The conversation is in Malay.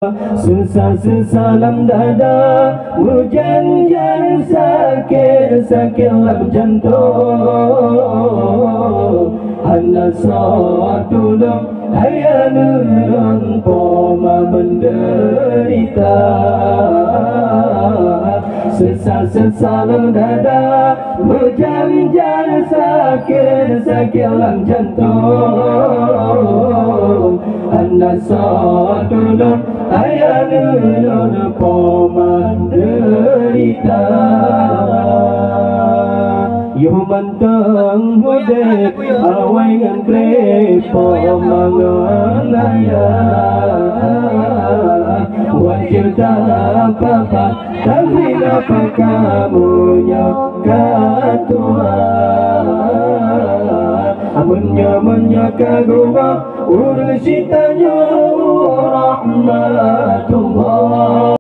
Susah sesalam dada, hujan jan sakit lam jantung. Hana satulung hayanun poma menderita. Susah sesalam dada, hujan jan sakit lam jantung. Hana satulung hayanun poma menderita. Yo mantang hodek awai ngan krepo mangalaya. Wajib tak apa tapi apa kamu nyokat Tuhan. Amunnya kaguma urusitanya rahmat